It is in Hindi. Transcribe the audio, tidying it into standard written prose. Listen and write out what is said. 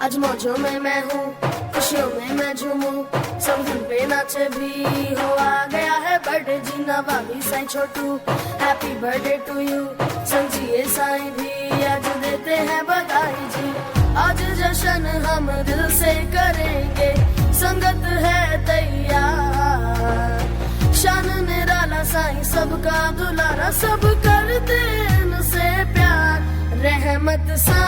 आज मौजों में मैं हूँ, खुशियों में मैं झूमूं, सब धुन पे नाचे भी हो। आ गया है बर्थडे जीना भाभी साईं छोटू, हैप्पी बर्थडे टू यू। समझिए साईं भी आज देते हैं बधाई जी। आज जश्न हम दिल से करेंगे, संगत है तैयार। शान निराला साईं सबका दुलारा, सब करते इनसे प्यार। रहमत सा